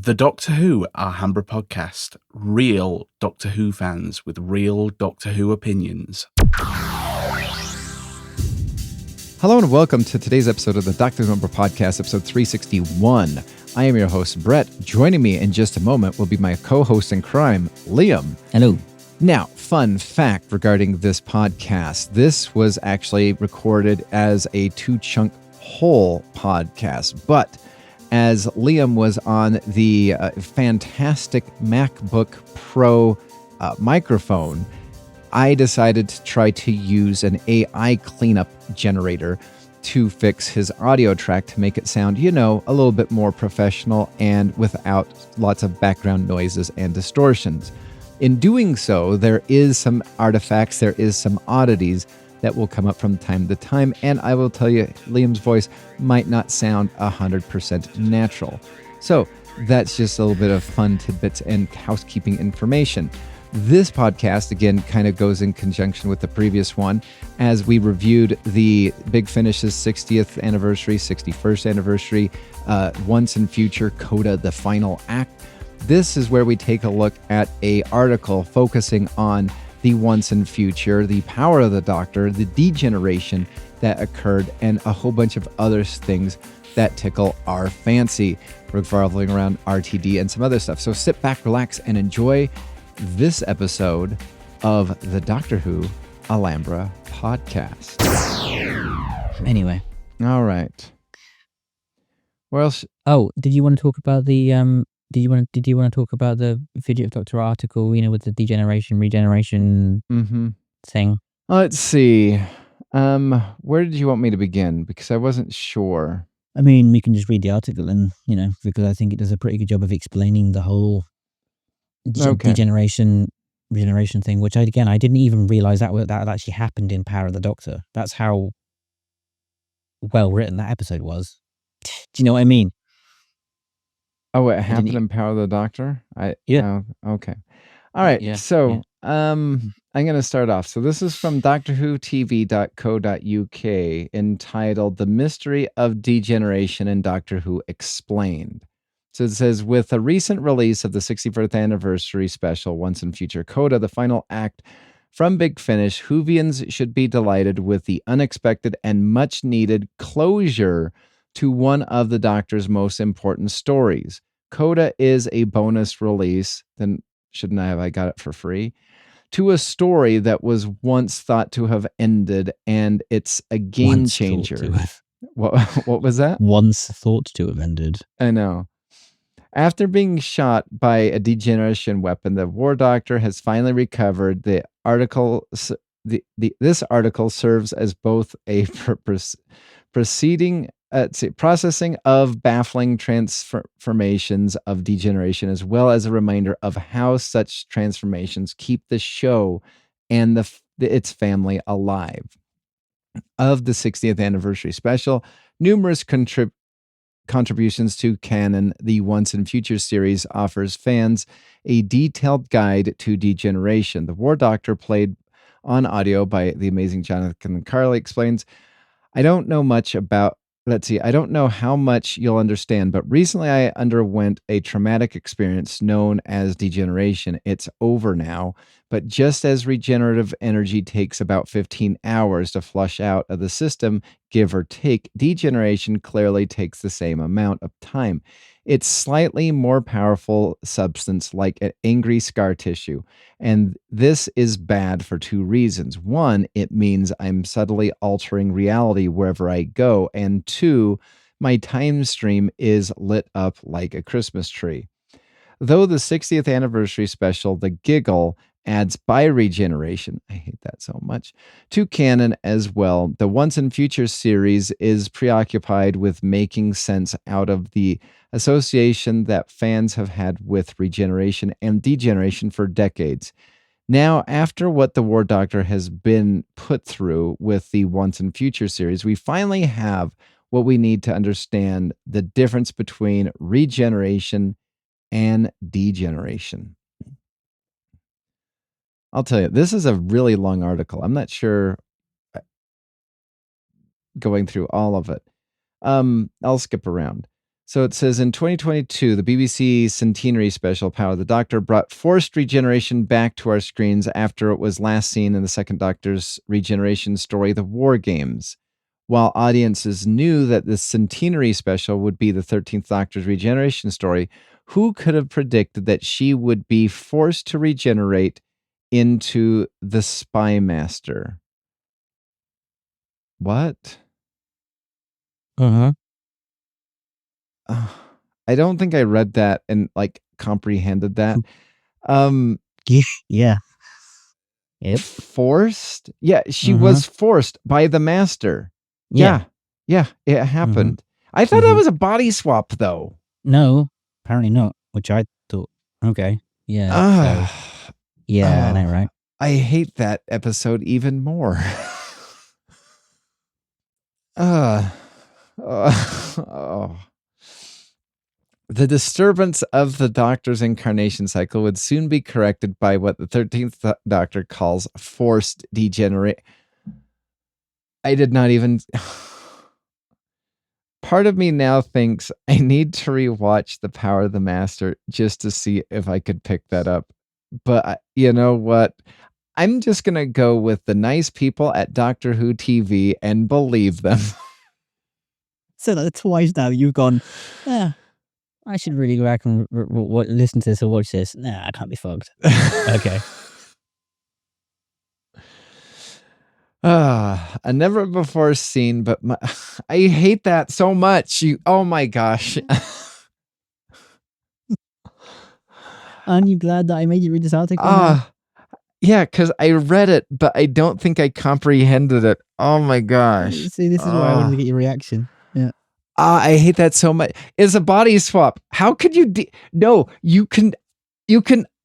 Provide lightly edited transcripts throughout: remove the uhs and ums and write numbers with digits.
The Doctor Who Alhambra Podcast. Real Doctor Who fans with real Doctor Who opinions. Hello and welcome to today's episode of the Doctor Who Alhambra Podcast, episode 361. I am your host, Brett. Joining me in just a moment will be my co-host in crime, Liam. Hello. Now, fun fact regarding this podcast. This was actually recorded as a two-chunk whole podcast, but as Liam was on the fantastic MacBook Pro microphone, I decided to try to use an AI cleanup generator to fix his audio track to make it sound, a little bit more professional and without lots of background noises and distortions. In doing so, there is some artifacts, there is some oddities that will come up from time to time, and I will tell you, Liam's voice might not sound 100% natural. So that's just a little bit of fun tidbits and housekeeping information. This podcast, again, kind of goes in conjunction with the previous one, as we reviewed the Big Finish's 60th anniversary, 61st anniversary, Once and Future, Coda, the Final Act. This is where we take a look at an article focusing on the Once and Future, the power of the Doctor, the degeneration that occurred, and a whole bunch of other things that tickle our fancy, revolving around RTD and some other stuff. So sit back, relax, and enjoy this episode of the Doctor Who Alhambra Podcast. Anyway. All right. Where else? Oh, did you want to talk about the Did you want to talk about the Video of Doctor article, with the degeneration, regeneration thing? Let's see. Where did you want me to begin? Because I wasn't sure. I mean, we can just read the article and, because I think it does a pretty good job of explaining the whole degeneration, regeneration thing, which I didn't even realize that had actually happened in Power of the Doctor. That's how well written that episode was. Do you know what I mean? Oh, it happened in Power of the Doctor? Yeah. Okay. All right. Yeah. So, I'm going to start off. So this is from doctorwhotv.co.uk entitled The Mystery of Degeneration in Doctor Who Explained. So it says, with a recent release of the 61st anniversary special, Once and Future Coda, the final act from Big Finish, Whovians should be delighted with the unexpected and much needed closure to one of the Doctor's most important stories. Coda is a bonus release, then shouldn't I got it for free, to a story that was once thought to have ended, and it's a game changer. What was that? Once thought to have ended. I know. After being shot by a degeneration weapon, the War Doctor has finally recovered. This article serves as both a processing of baffling transformations of degeneration, as well as a reminder of how such transformations keep the show and its family alive. Of the 60th anniversary special, numerous contributions to canon, the Once and Future series offers fans a detailed guide to degeneration. The War Doctor, played on audio by the amazing Jonathan Carley, explains, I don't know how much you'll understand, but recently I underwent a traumatic experience known as degeneration. It's over now, but just as regenerative energy takes about 15 hours to flush out of the system, give or take, degeneration clearly takes the same amount of time. It's slightly more powerful substance, like an angry scar tissue. And this is bad for two reasons. One, it means I'm subtly altering reality wherever I go. And two, my time stream is lit up like a Christmas tree. Though the 60th anniversary special, The Giggle, adds bi-regeneration, I hate that so much, to canon as well, the Once and Future series is preoccupied with making sense out of the association that fans have had with regeneration and degeneration for decades. Now, after what the War Doctor has been put through with the Once and Future series, we finally have what we need to understand the difference between regeneration and degeneration. I'll tell you, this is a really long article. I'm not sure going through all of it. I'll skip around. So it says in 2022, the BBC centenary special Power of the Doctor brought forced regeneration back to our screens after it was last seen in the second Doctor's regeneration story, The War Games. While audiences knew that the centenary special would be the 13th Doctor's regeneration story, who could have predicted that she would be forced to regenerate into the Spy Master? What? Uh-huh. I don't think I read that and like comprehended that. Yeah. Yep. Forced? Yeah, she was forced by the Master. Yeah, it happened. I thought that was a body swap, though. No, apparently not, which I thought, okay, yeah. I know, right? I hate that episode even more. The disturbance of the Doctor's incarnation cycle would soon be corrected by what the 13th Doctor calls forced degenerate. I did not even... Part of me now thinks I need to rewatch The Power of the Master just to see if I could pick that up. But you know what? I'm just going to go with the nice people at Doctor Who TV and believe them. So that's twice now you've gone, I should really go back and listen to this or watch this. Nah, I can't be fogged. Okay. A never before seen, but I hate that so much. Oh my gosh. Aren't you glad that I made you read this article? Yeah, because I read it, but I don't think I comprehended it. Oh my gosh. See, this is why I wanted to get your reaction. Yeah. I hate that so much. It's a body swap. How could you... No, you can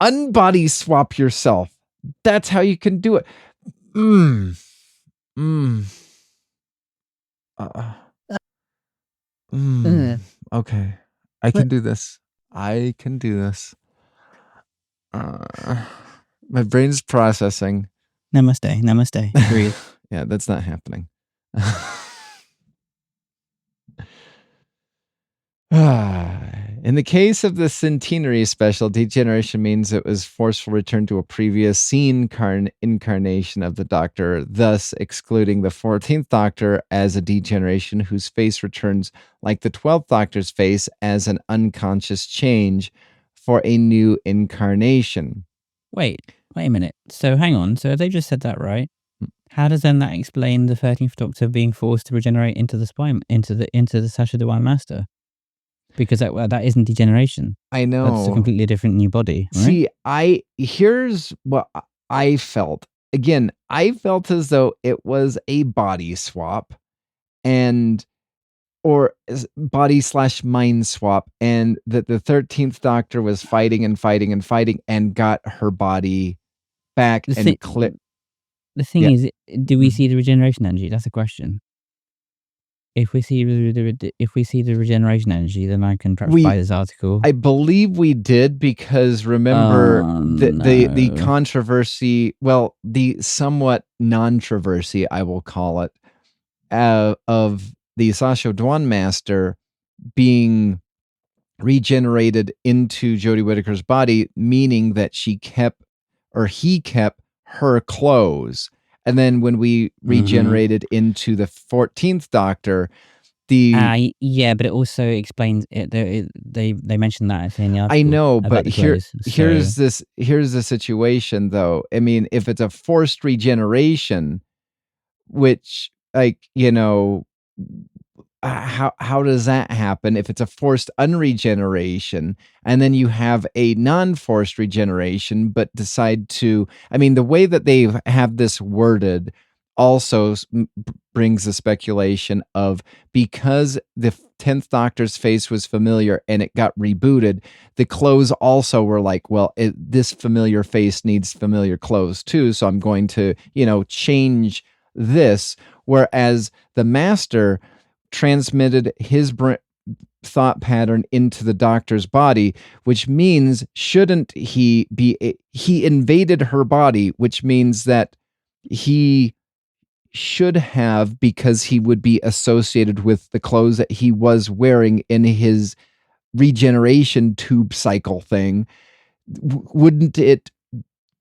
unbody swap yourself. That's how you can do it. Okay. I can do this. I can do this. My brain's processing. Namaste. Breathe. Yeah, that's not happening. In the case of the centenary special, degeneration means it was forceful return to a previous seen incarnation of the Doctor, thus excluding the 14th Doctor as a degeneration whose face returns like the 12th Doctor's face as an unconscious change for a new incarnation. Wait a minute. So hang on. So they just said that, right? How does then that explain the 13th Doctor being forced to regenerate into the into the Sacha Dhawan Master? Because that isn't degeneration. I know. That's a completely different new body. Right? See, here's what I felt. Again, I felt as though it was a body swap or body/mind swap, and that the 13th Doctor was fighting and got her body back and clipped. The thing is, do we see the regeneration energy? That's the question. If we see the regeneration energy, then I can perhaps buy this article. I believe we did, because remember the controversy, well, the somewhat non-controversy, I will call it, of the Sacha Dhawan Master being regenerated into Jodie Whittaker's body, meaning that he kept her clothes. And then when we regenerated into the 14th Doctor, but it also explains it. They mentioned that in the article. I know, but here's the situation, though. I mean, if it's a forced regeneration, which, like, you know, how does that happen if it's a forced unregeneration, and then you have a non-forced regeneration but decide to... I mean, the way that they have this worded also brings the speculation of, because the 10th Doctor's face was familiar and it got rebooted, the clothes also were like, well, this familiar face needs familiar clothes too, so I'm going to, change this. Whereas the Master transmitted his thought pattern into the Doctor's body, which means he invaded her body, which means that he should have, because he would be associated with the clothes that he was wearing in his regeneration tube cycle thing. Wouldn't it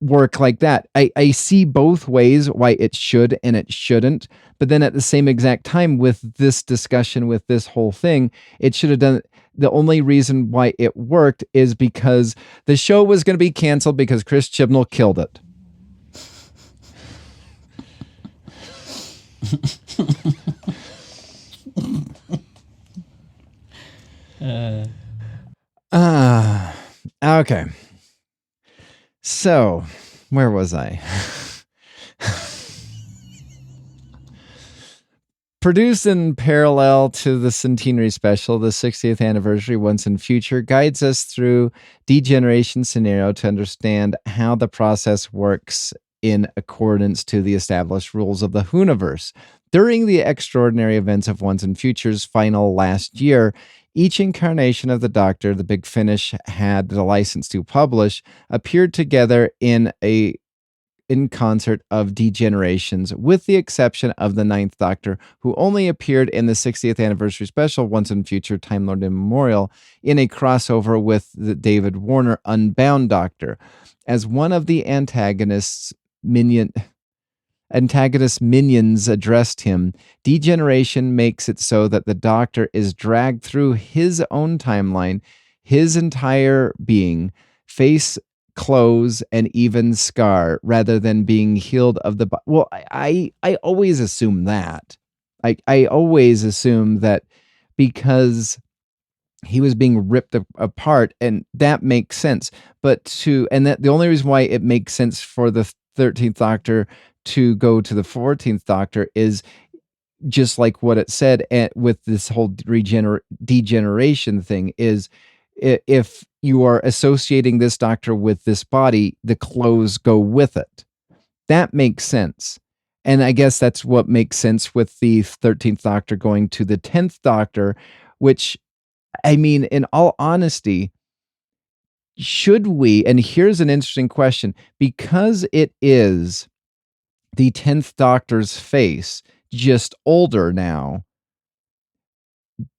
work like that? I see both ways why it should and it shouldn't, but then at the same exact time with this discussion, with this whole thing, it should have done. The only reason why it worked is because the show was going to be canceled because Chris Chibnall killed it. Okay. So, where was I? Produced in parallel to the centenary special, the 60th anniversary Once and Future guides us through degeneration scenario to understand how the process works in accordance to the established rules of the Whoniverse. During the extraordinary events of Once and Future's final last year, each incarnation of the Doctor the Big Finish had the license to publish appeared together in concert of degenerations, with the exception of the Ninth Doctor, who only appeared in the 60th anniversary special Once and Future Time Lord Immemorial in a crossover with the David Warner Unbound Doctor. As one of the antagonist minions addressed him, degeneration makes it so that the Doctor is dragged through his own timeline, his entire being, face, clothes, and even scar, rather than being healed of the body. Well, I always assume that. I always assume that because he was being ripped apart, and that makes sense. But that the only reason why it makes sense for the 13th Doctor to go to the 14th Doctor is just like what it said with this whole degeneration thing is, if you are associating this Doctor with this body, the clothes go with it. That makes sense. And I guess that's what makes sense with the 13th Doctor going to the 10th Doctor, which, I mean, in all honesty, should we, and here's an interesting question, because it is the 10th Doctor's face, just older now,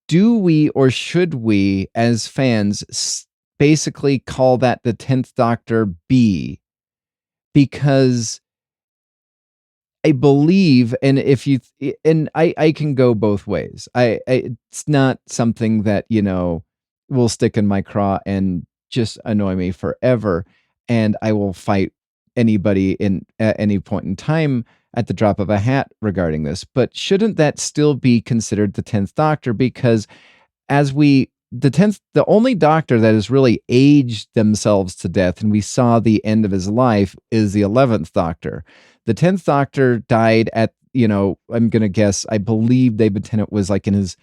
do we or should we, as fans, basically call that the 10th Doctor B? Because I believe, and I can go both ways. It's not something that, will stick in my craw and just annoy me forever, and I will fight anybody at any point in time at the drop of a hat regarding this. But shouldn't that still be considered the 10th Doctor? Because the only Doctor that has really aged themselves to death, and we saw the end of his life, is the 11th Doctor. The 10th Doctor died at, I'm going to guess, I believe David Tennant was like in his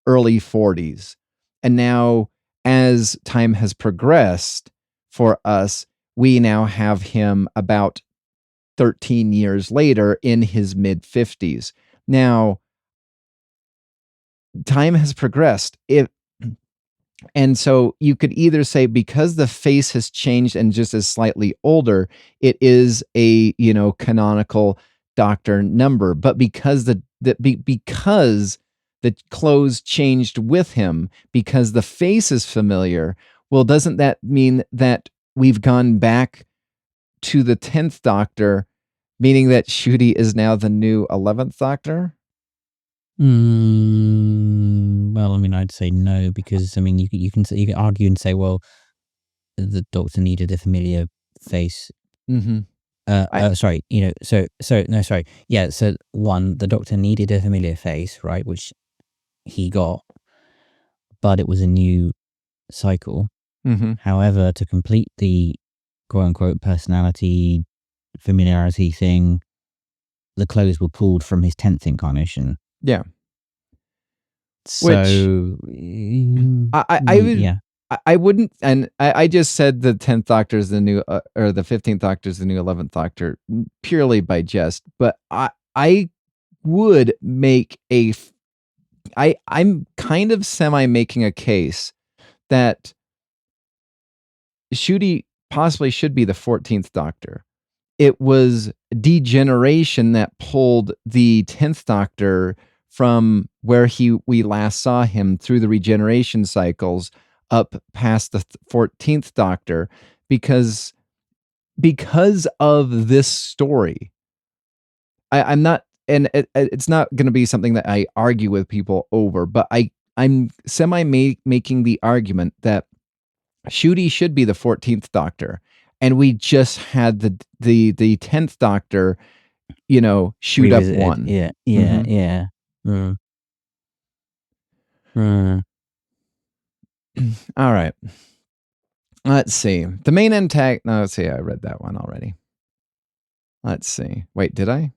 early 40s. And now, as time has progressed for us, we now have him about 13 years later in his mid-50s. Now, time has progressed. And so you could either say, because the face has changed and just is slightly older, it is a, canonical Doctor number. But because because the clothes changed with him, because the face is familiar, well, doesn't that mean that we've gone back to the 10th Doctor, meaning that Ncuti is now the new 11th Doctor? Well, I mean, I'd say no, because I mean, you can argue and say, well, the Doctor needed a familiar face. Mm-hmm. Sorry, no, sorry. Yeah, so one, the Doctor needed a familiar face, right, which he got, but it was a new cycle. Mm-hmm. However, to complete the quote-unquote personality familiarity thing, the clothes were pulled from his 10th incarnation. Yeah. So I wouldn't, and I just said the 10th Doctor is the new, or the 15th Doctor is the new 11th Doctor purely by jest, but I would make I'm kind of making a case that Ncuti possibly should be the 14th Doctor, it was Degeneration that pulled the 10th Doctor from where we last saw him through the regeneration cycles up past the 14th Doctor because of this story. I'm not, and it's not going to be something that I argue with people over, but I'm making the argument that Ncuti should be the 14th Doctor, and we just had the 10th Doctor, shoot Revisited. up one. Yeah. All right. Let's see. The main antagonist. No, let's see. I read that one already. Let's see. Wait, did I?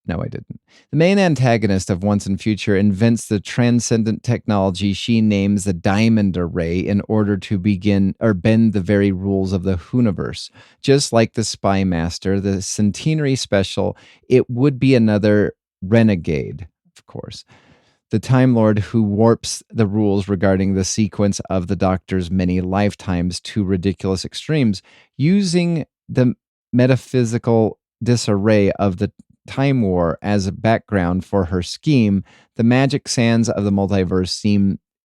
No, I didn't. The main antagonist of Once and Future invents the transcendent technology she names the Diamond Array in order to bend the very rules of the Whoniverse. Just like the Spy Master, the Centenary Special, it would be another renegade, of course. The Time Lord who warps the rules regarding the sequence of the Doctor's many lifetimes to ridiculous extremes, using the metaphysical disarray of the Time War as a background for her scheme. The magic sands of the multiverse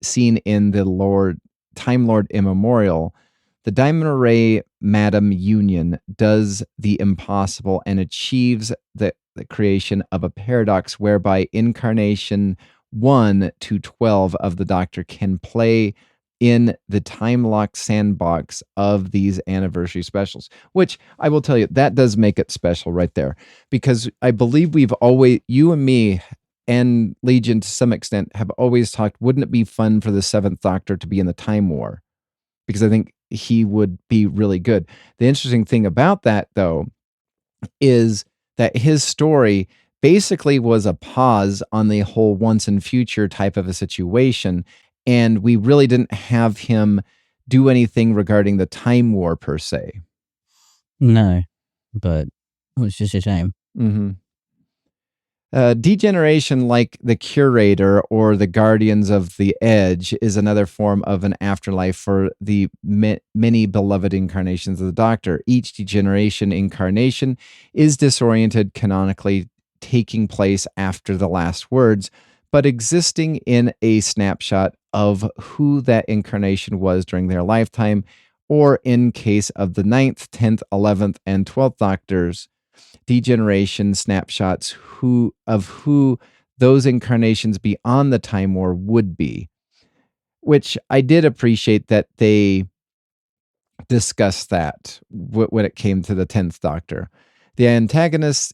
seen in the Time Lord Immemorial. The Diamond Array Madam Union does the impossible and achieves the creation of a paradox whereby incarnation 1 to 12 of the Doctor can play in the time-locked sandbox of these anniversary specials, which I will tell you, that does make it special right there, because I believe you and me and Legion to some extent have always talked, wouldn't it be fun for the 7th Doctor to be in the Time War? Because I think he would be really good. The interesting thing about that, though, is that his story basically was a pause on the whole Once and Future type of a situation, and we really didn't have him do anything regarding the Time War per se. No, but it's just a shame. Mm-hmm. Degeneration, like the Curator or the Guardians of the Edge, is another form of an afterlife for the many beloved incarnations of the Doctor. Each degeneration incarnation is disoriented, canonically taking place after the last words, but existing in a snapshot of who that incarnation was during their lifetime, or in case of the 9th, 10th, 11th, and 12th Doctors, degeneration snapshots of who those incarnations beyond the Time War would be, which I did appreciate that they discussed that when it came to the 10th Doctor. The antagonist's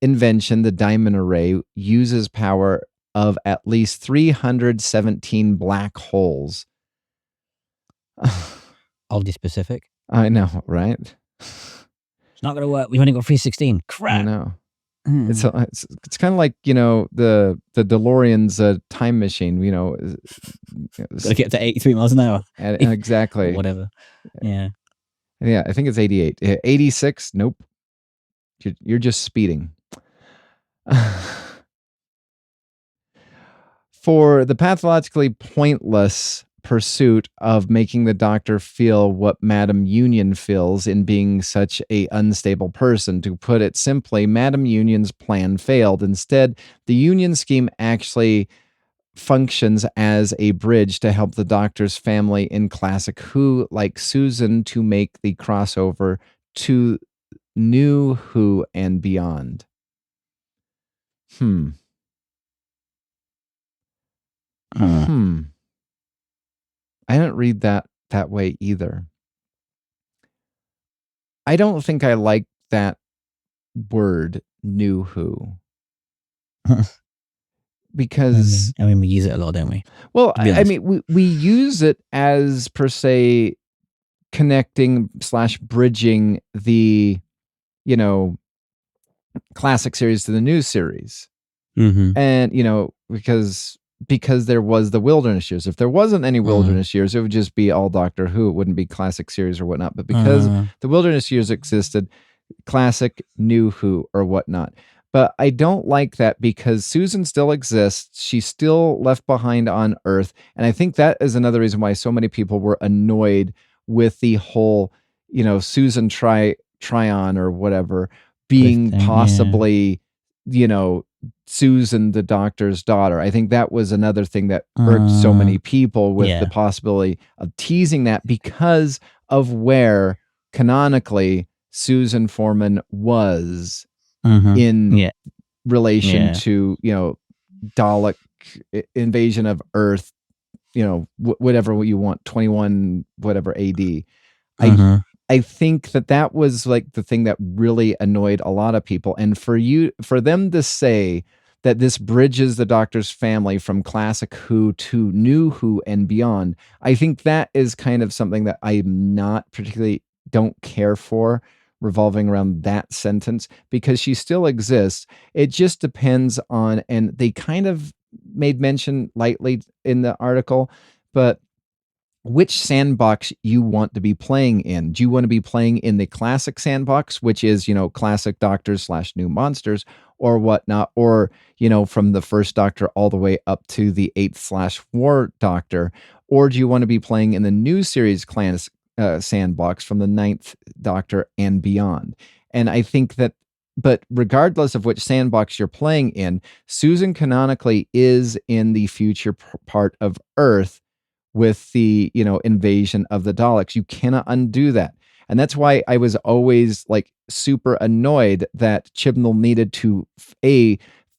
invention, the Diamond Array, uses power of at least 317 black holes. Oddly specific. I know, right? It's not going to work. We've only got 316. Crap. I know. It's kind of like, the DeLorean's time machine, Gotta get to 83 miles an hour. Exactly. Or whatever. Yeah. Yeah, I think it's 88. 86, nope. You're just speeding. For the pathologically pointless pursuit of making the Doctor feel what Madam Union feels in being such a unstable person. To put it simply, Madam Union's plan failed. Instead, the Union scheme actually functions as a bridge to help the Doctor's family in Classic Who, like Susan, to make the crossover to New Who and beyond. I didn't read that way either. I don't think I like that word, New Who. Because we use it a lot, don't we? Well, I mean, we use it as per se connecting / bridging the, classic series to the new series. Mm-hmm. And, because there was the Wilderness Years. If there wasn't any Wilderness Years, it would just be all Doctor Who. It wouldn't be classic series or whatnot. But because the Wilderness Years existed, classic, New Who, or whatnot. But I don't like that because Susan still exists. She's still left behind on Earth. And I think that is another reason why so many people were annoyed with the whole, Susan Tryon or whatever being possibly, Susan, the Doctor's daughter. I think that was another thing that irked so many people with the possibility of teasing that because of where canonically Susan Foreman was in relation to, Dalek invasion of Earth, whatever you want, 21, whatever AD. I think that was like the thing that really annoyed a lot of people. And for them to say that this bridges the Doctor's family from classic Who to new Who and beyond, I think that is kind of something that I'm not particularly don't care for revolving around that sentence, because she still exists. It just depends on, and they kind of made mention lightly in the article, but which sandbox you want to be playing in. Do you want to be playing in the classic sandbox, which is, classic Doctors / new monsters or whatnot, or, from the first Doctor all the way up to the 8th / War Doctor? Or do you want to be playing in the new series sandbox from the 9th Doctor and beyond? And I think that, but regardless of which sandbox you're playing in, Susan canonically is in the future part of Earth with the, invasion of the Daleks. You cannot undo that. And that's why I was always like super annoyed that Chibnall needed to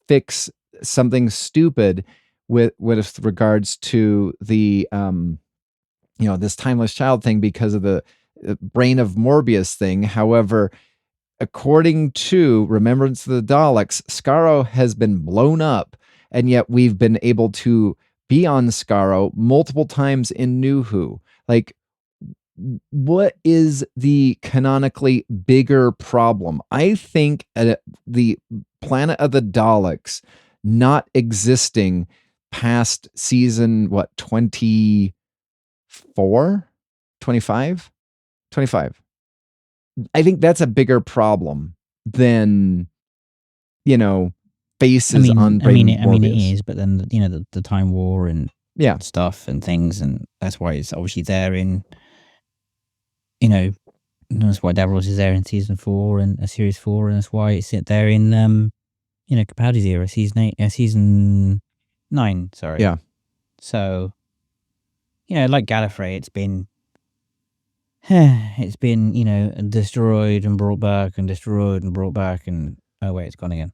fix something stupid with regards to the, this timeless child thing because of the brain of Morbius thing. However, according to Remembrance of the Daleks, Skaro has been blown up, and yet we've been able to be on Skaro multiple times in New Who. Like, what is the canonically bigger problem? I think the planet of the Daleks not existing past season, 24? 25? 25. I think that's a bigger problem than, faces on brain. I mean, it is, but then the Time War and stuff and things, and that's why it's obviously there in, that's why Davros is there in season 4 and series 4, and that's why it's there in Capaldi's era, season 9. Sorry. Yeah. So, like Gallifrey, it's been destroyed and brought back and destroyed and brought back, and oh wait, it's gone again.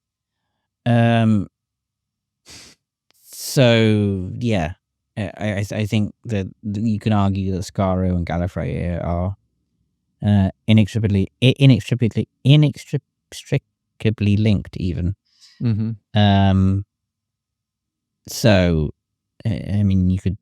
So yeah, I think that you can argue that Skaro and Gallifrey are inextricably linked even. So I mean, you could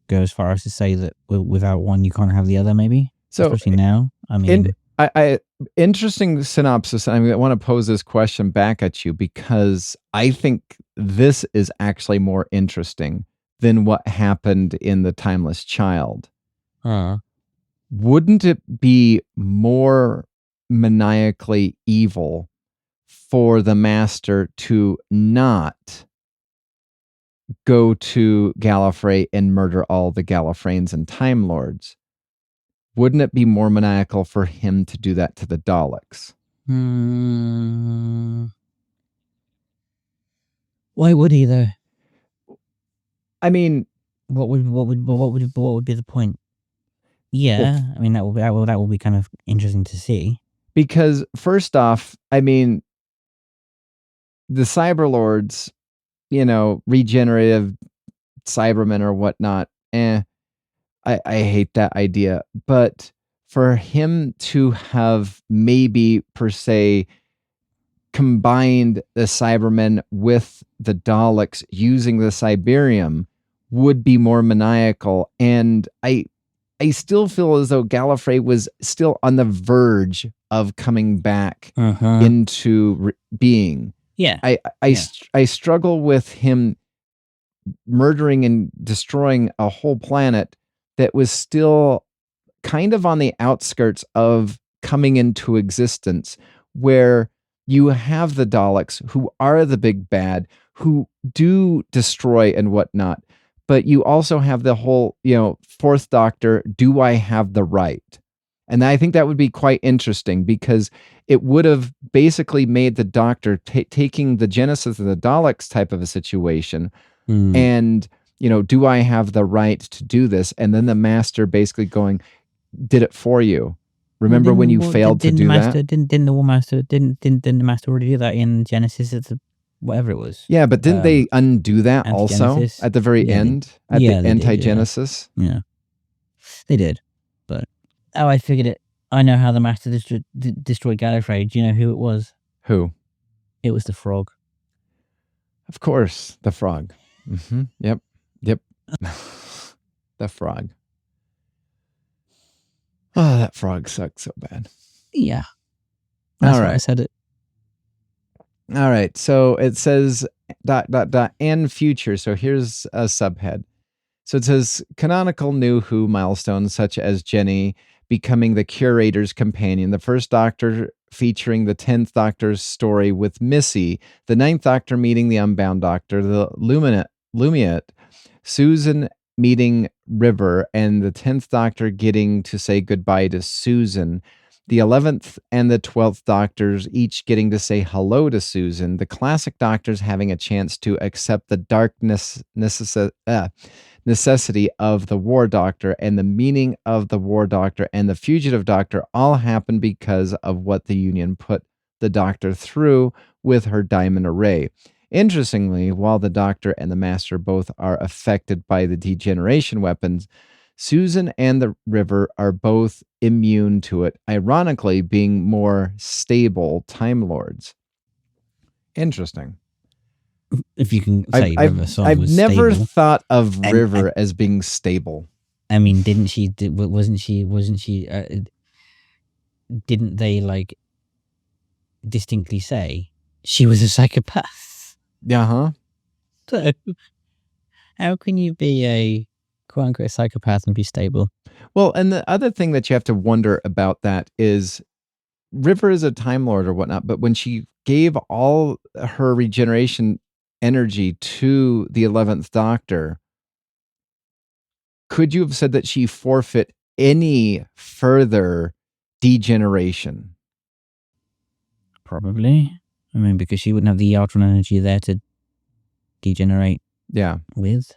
go as far as to say that without one you can't have the other, maybe. So especially now, I mean, I interesting synopsis. I want to pose this question back at you because I think this is actually more interesting than what happened in The Timeless Child. Wouldn't it be more maniacally evil for the Master to not go to Gallifrey and murder all the Gallifreyans and Time Lords? Wouldn't it be more maniacal for him to do that to the Daleks? Why would he though? I mean, what would be the point? Yeah, well, I mean that will be kind of interesting to see. Because first off, I mean, the Cyberlords, regenerative Cybermen or whatnot, I hate that idea. But for him to have maybe per se combined the Cybermen with the Daleks using the Cyberium would be more maniacal. And I still feel as though Gallifrey was still on the verge of coming back into being. Yeah. I struggle with him murdering and destroying a whole planet that was still kind of on the outskirts of coming into existence, where you have the Daleks who are the big bad, who do destroy and whatnot, but you also have the whole, fourth Doctor, do I have the right? And I think that would be quite interesting because it would have basically made the Doctor taking the Genesis of the Daleks type of a situation and, do I have the right to do this? And then the Master basically going, did it for you. Remember when you failed to do that? Didn't the Master already do that in Genesis? Whatever it was. Yeah, but didn't they undo that also at the very end? At the anti-Genesis? Yeah. They did. But, I figured it. I know how the Master destroyed Gallifrey. Do you know who it was? Who? It was the frog. Of course, the frog. Mm-hmm. Yep. The frog. Oh, that frog sucks so bad. Yeah. That's why I said it. All right. So it says ... and future. So here's a subhead. So it says canonical New Who milestones such as Jenny becoming the curator's companion, the first Doctor featuring the 10th Doctor's story with Missy, the 9th Doctor meeting the Unbound Doctor, the Lumiat, Susan meeting River, and the 10th Doctor getting to say goodbye to Susan. The 11th and the 12th Doctors each getting to say hello to Susan. The classic Doctors having a chance to accept the darkness necessity of the War Doctor and the meaning of the War Doctor and the Fugitive Doctor all happened because of what the Union put the Doctor through with her diamond array. Interestingly, while the Doctor and the Master both are affected by the degeneration weapons, Susan and the River are both immune to it, ironically being more stable Time Lords. Interesting. If you can say River Song I've was never stable. thought of River as being stable. I mean, didn't they distinctly say she was a psychopath? Uh-huh. So how can you be a quote-unquote psychopath and be stable? Well, and the other thing that you have to wonder about that is River is a Time Lord or whatnot, but when she gave all her regeneration energy to the 11th Doctor, could you have said that she forfeit any further degeneration? Probably. I mean, because she wouldn't have the Ultron energy there to degenerate with.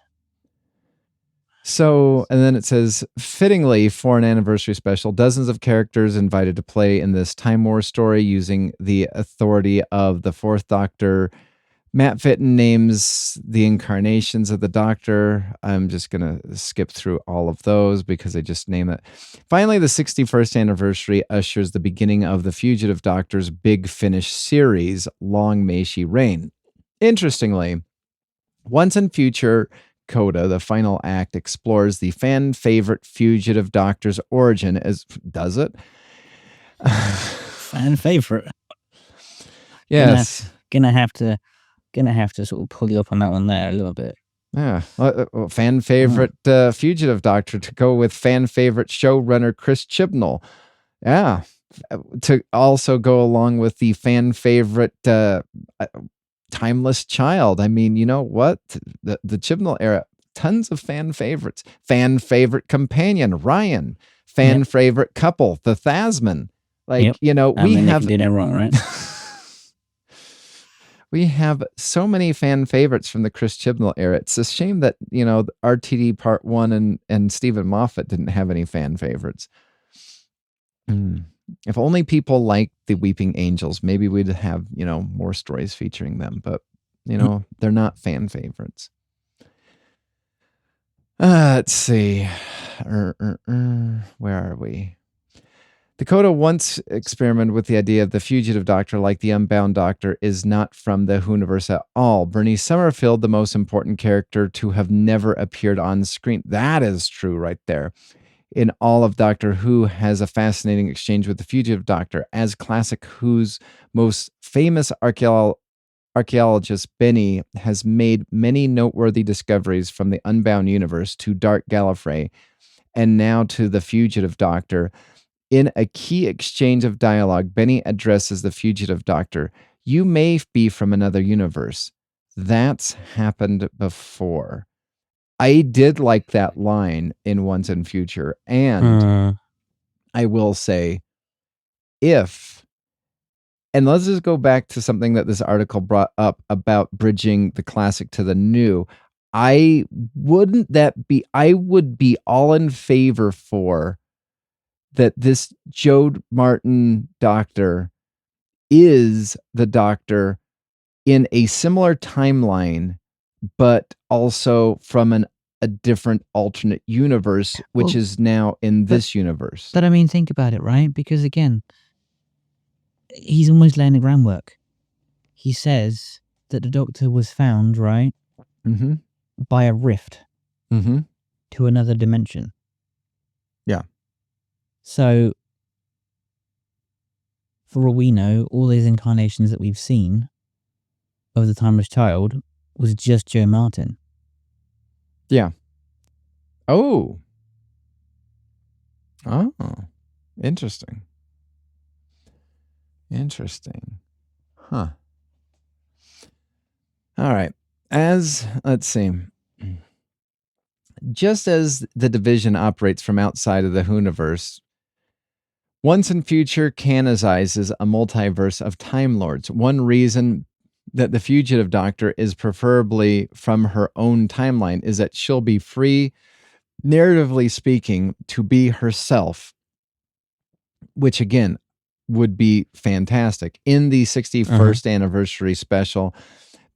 So, and then it says, fittingly, for an anniversary special, dozens of characters invited to play in this Time War story using the authority of the 4th Doctor. Matt Fitton names the incarnations of the Doctor. I'm just going to skip through all of those because they just name it. Finally, the 61st anniversary ushers the beginning of the Fugitive Doctor's Big Finish series, Long May She Reign. Interestingly, Once in Future Coda, the final act, explores the fan favorite Fugitive Doctor's origin. Does it? Fan favorite. Yes. Gonna have to sort of pull you up on that one there a little bit. Yeah. Fan favorite Fugitive Doctor to go with fan favorite showrunner Chris Chibnall. Yeah. To also go along with the fan favorite Timeless Child. I mean, you know what? The Chibnall era, tons of fan favorites. Fan favorite companion, Ryan. Fan favorite couple, the Thasman. We have... did it wrong, right? We have so many fan favorites from the Chris Chibnall era. It's a shame that, RTD Part 1 and Stephen Moffat didn't have any fan favorites. If only people liked the Weeping Angels, maybe we'd have, more stories featuring them. But, they're not fan favorites. Let's see. Where are we? Dakota once experimented with the idea of the Fugitive Doctor, like the Unbound Doctor, is not from the Whoniverse at all. Bernice Summerfield, the most important character to have never appeared on screen. That is true right there. In all of Doctor Who, has a fascinating exchange with the Fugitive Doctor. As classic Who's most famous archaeologist, Benny has made many noteworthy discoveries from the Unbound universe to Dark Gallifrey, and now to the Fugitive Doctor. In a key exchange of dialogue, Benny addresses the Fugitive Doctor. You may be from another universe. That's happened before. I did like that line in Once in Future, and I will say, and let's just go back to something that this article brought up about bridging the classic to the new. I would be all in favor for that this Joe Martin Doctor is the Doctor in a similar timeline, but also from a different alternate universe, which is now in this universe. But I mean, think about it, right? Because again, he's almost laying the groundwork. He says that the Doctor was found, right, by a rift to another dimension. Yeah. So, for all we know, all these incarnations that we've seen of the Timeless Child was just Joe Martin. Yeah. Oh, interesting. Huh. All right. Let's see. Just as the division operates from outside of the Whoniverse, Once and Future canonizes a multiverse of Time Lords. One reason that the fugitive Doctor is preferably from her own timeline is that she'll be free, narratively speaking, to be herself, which again would be fantastic. In the 61st anniversary special,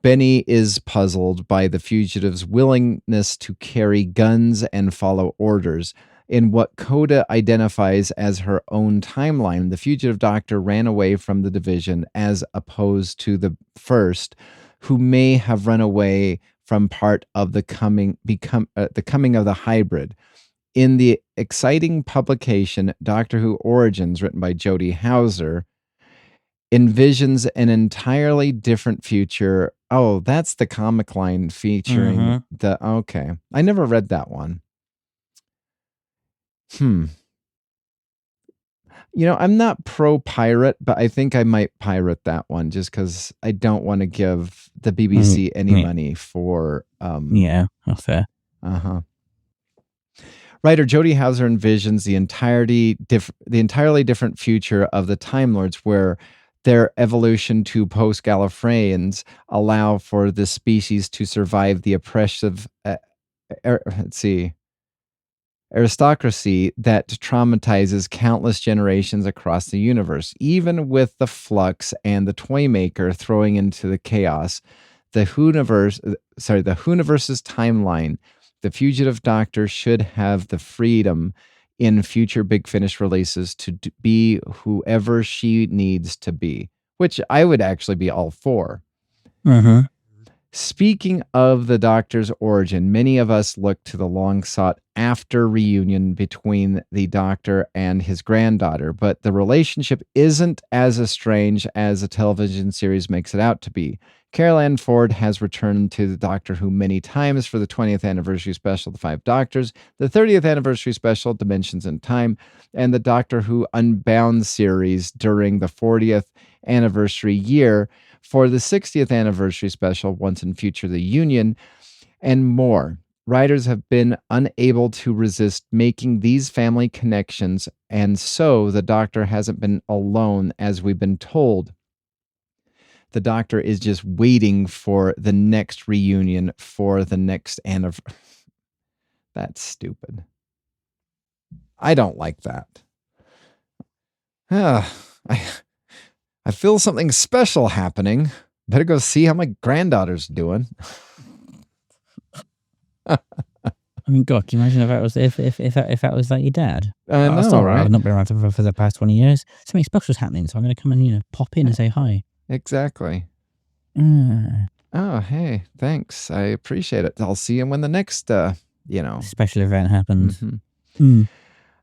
Benny is puzzled by the fugitive's willingness to carry guns and follow orders. In what Coda identifies as her own timeline, the fugitive Doctor ran away from the division as opposed to the first, who may have run away from part of the coming of the hybrid. In the exciting publication Doctor Who Origins, written by Jodie Hauser, envisions an entirely different future. Oh, that's the comic line featuring okay. I never read that one. I'm not pro-pirate, but I think I might pirate that one just because I don't want to give the BBC any money for... yeah, that's fair. Writer Jodie Hauser envisions the entirely different future of the Time Lords, where their evolution to post-Gallifreyans allow for the species to survive the oppressive aristocracy that traumatizes countless generations across the universe. Even with the Flux and the Toymaker throwing into the chaos, the Whoniverse's timeline, the fugitive Doctor should have the freedom in future Big Finish releases to be whoever she needs to be, which I would actually be all for. Speaking of the Doctor's origin, many of us look to the long-sought after reunion between the Doctor and his granddaughter, but the relationship isn't as estranged as the television series makes it out to be. Carol Ann Ford has returned to the Doctor Who many times for the 20th anniversary special, The Five Doctors, the 30th anniversary special, Dimensions in Time, and the Doctor Who Unbound series during the 40th anniversary year, for the 60th anniversary special, Once and Future the Union, and more. Writers have been unable to resist making these family connections, and so the Doctor hasn't been alone, as we've been told. The Doctor is just waiting for the next reunion for the next anniversary. That's stupid. I don't like that. I feel something special happening. Better go see how my granddaughter's doing. I mean, God, can you imagine if that was like your dad? I know, That's all right. right? I've not been around for the past 20 years. Something special's happening, so I'm going to come and pop in and say hi. Exactly. Oh, hey, thanks. I appreciate it. I'll see you when the next, special event happens.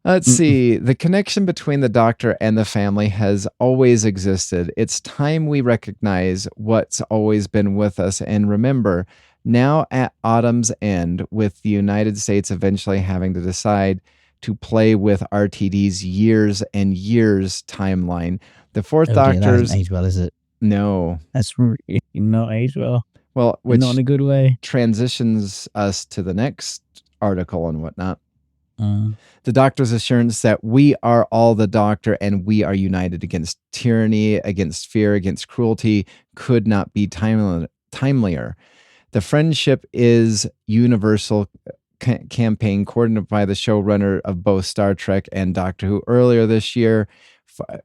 Let's see. The connection between the Doctor and the family has always existed. It's time we recognize what's always been with us and remember, now at autumn's end, with the United States eventually having to decide to play with RTD's years and years timeline, the fourth Doctor's... That doesn't age well, is it? No. That's really not age well. Which not in a good way. Transitions us to the next article and whatnot. The Doctor's assurance that we are all the Doctor and we are united against tyranny, against fear, against cruelty could not be timelier. The friendship is universal campaign coordinated by the showrunner of both Star Trek and Doctor Who earlier this year.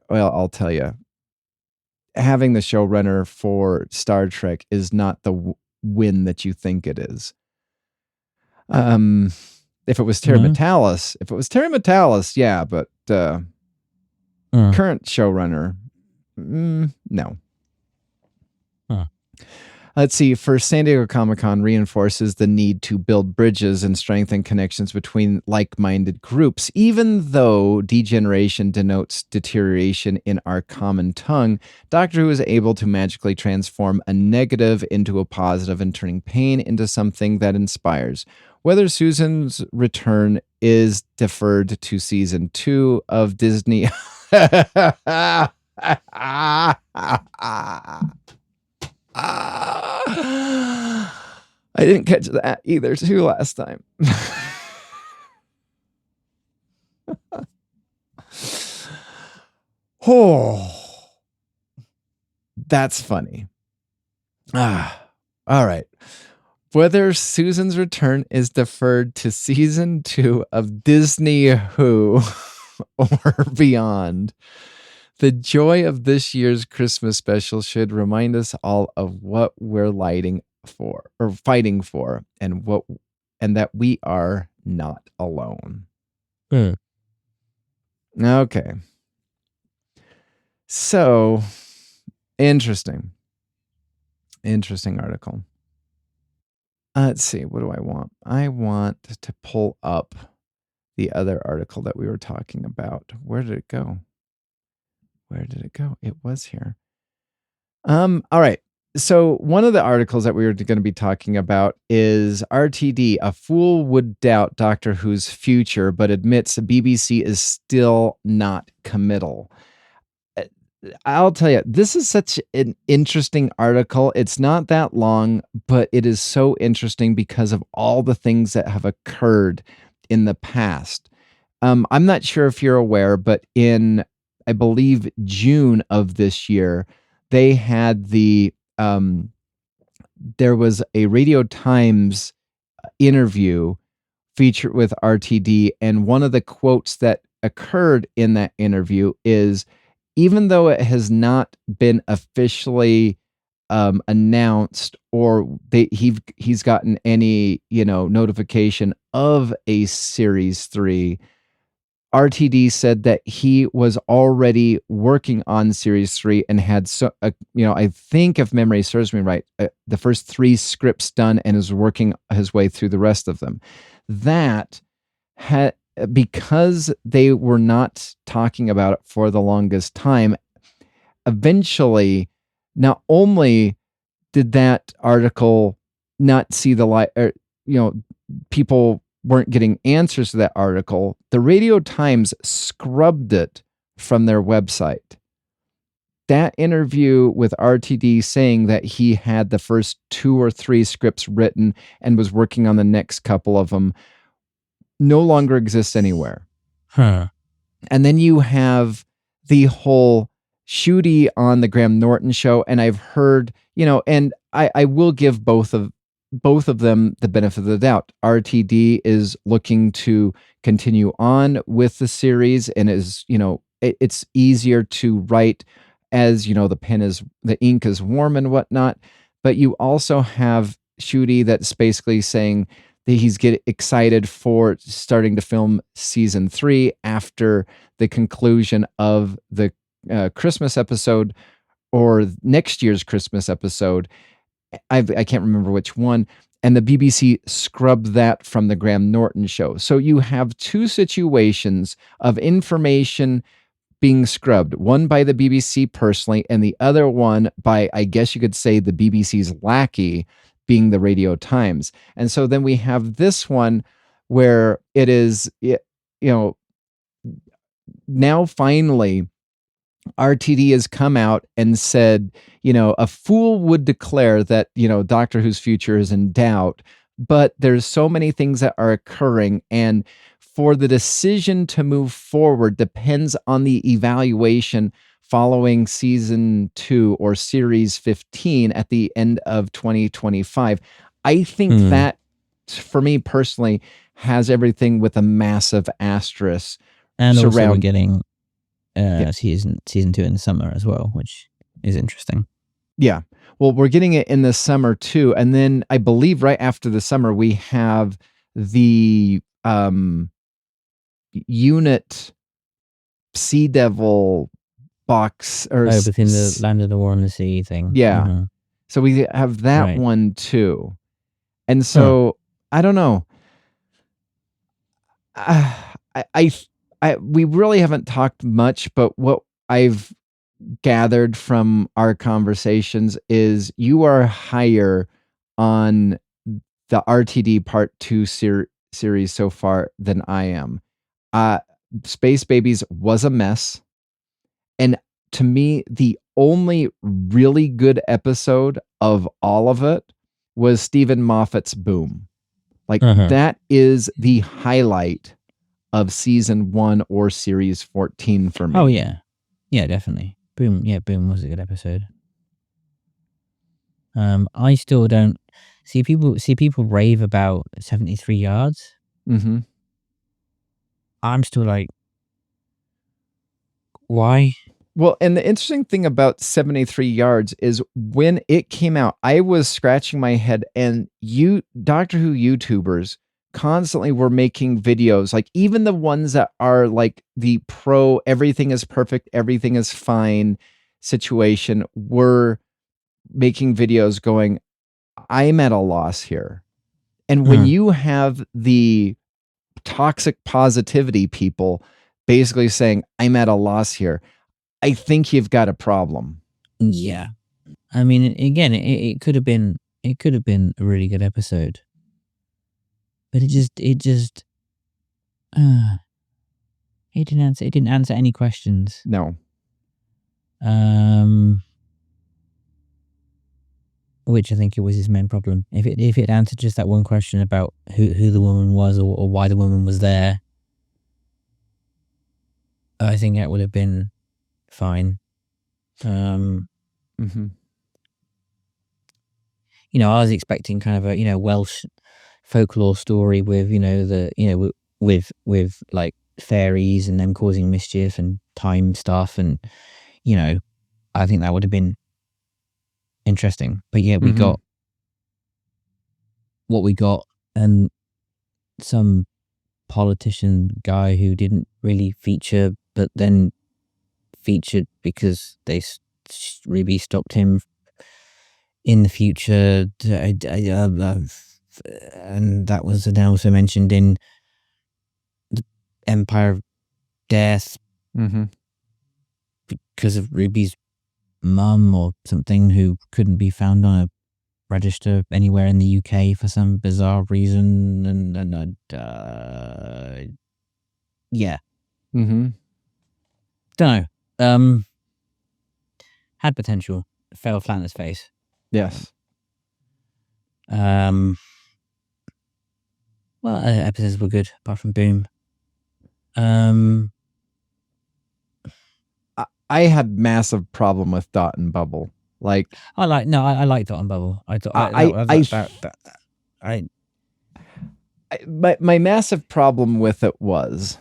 Well, I'll tell you, having the showrunner for Star Trek is not the win that you think it is. If it was Terry Matalas, yeah, but current showrunner, no. Let's see. For San Diego Comic-Con reinforces the need to build bridges and strengthen connections between like-minded groups. Even though degeneration denotes deterioration in our common tongue, Doctor Who is able to magically transform a negative into a positive and turning pain into something that inspires. Whether Susan's return is deferred to season 2 of Disney. I didn't catch that either too last time. Oh, that's funny. All right. Whether Susan's return is deferred to season 2 of Disney Who or beyond, the joy of this year's Christmas special should remind us all of what we're fighting for, and that we are not alone. Okay. So, interesting article. Let's see. What do I want? I want to pull up the other article that we were talking about. Where did it go? It was here. All right. So one of the articles that we were going to be talking about is RTD. A fool would doubt Doctor Who's future, but admits the BBC is still not committal. I'll tell you, this is such an interesting article. It's not that long, but it is so interesting because of all the things that have occurred in the past. I'm not sure if you're aware, but in, I believe, June of this year, they had there was a Radio Times interview featured with RTD, and one of the quotes that occurred in that interview is, even though it has not been officially announced or he's gotten any notification of a series 3, RTD said that he was already working on series 3 and had I think, if memory serves me right, the first 3 scripts done and is working his way through the rest of them. That had, because they were not talking about it for the longest time, eventually, not only did that article not see the light, people weren't getting answers to that article, the Radio Times scrubbed it from their website. That interview with RTD saying that he had the first 2 or 3 scripts written and was working on the next couple of them no longer exists anywhere. And then you have the whole Ncuti on the Graham Norton show, and I've heard, and I will give both of them the benefit of the doubt. RTD is looking to continue on with the series, and is, it's easier to write as, the ink is warm and whatnot. But you also have Ncuti that's basically saying that he's getting excited for starting to film season 3 after the conclusion of the Christmas episode, or next year's Christmas episode. I can't remember which one. And the BBC scrubbed that from the Graham Norton show. So you have 2 situations of information being scrubbed, one by the BBC personally, and the other one by, I guess you could say, the BBC's lackey, being the Radio Times. And so then we have this one where it is, now finally RTD has come out and said, a fool would declare that, Doctor Who's future is in doubt, but there's so many things that are occurring. And for the decision to move forward depends on the evaluation following season 2 or series 15 at the end of 2025. I think that, for me personally, has everything with a massive asterisk. And also we're getting season 2 in the summer as well, which is interesting. Yeah. Well, we're getting it in the summer too. And then I believe right after the summer, we have the unit Sea Devil box. Within the Land of the War and the Sea thing. Yeah. Mm-hmm. So we have that one too. And so, I don't know. We really haven't talked much, but what I've gathered from our conversations is you are higher on the RTD Part 2 series so far than I am. Space Babies was a mess. And to me, the only really good episode of all of it was Stephen Moffat's Boom. Like, that is the highlight of season 1 or series 14 for me. Oh, yeah. Yeah, definitely. Boom. Yeah, Boom was a good episode. I still don't see people rave about 73 yards. Mm-hmm. I'm still like, why? Well, and the interesting thing about 73 yards is when it came out, I was scratching my head, and Doctor Who YouTubers constantly were making videos, like even the ones that are like the pro, everything is perfect, everything is fine situation, were making videos going, I'm at a loss here. And when you have the toxic positivity people basically saying, I'm at a loss here, I think you've got a problem. Yeah. I mean, again, it could have been a really good episode. But it didn't answer any questions. No. Which I think it was his main problem. If it answered just that one question about who the woman was or why the woman was there, I think that would have been fine. Mm-hmm. You know, I was expecting kind of a Welsh folklore story with with like fairies and them causing mischief and time stuff, and I think that would have been interesting. But yeah, we got what we got, and some politician guy who didn't really feature, but then featured because Ruby stopped him in the future, and that was then also mentioned in the Empire of Death because of Ruby's mum or something, who couldn't be found on a register anywhere in the UK for some bizarre reason, and yeah. Don't know. Had potential. Fell flat on its face. Yes. Well, episodes were good apart from Boom. I had massive problem with Dot and Bubble. Like, I like Dot and Bubble. my massive problem with it was,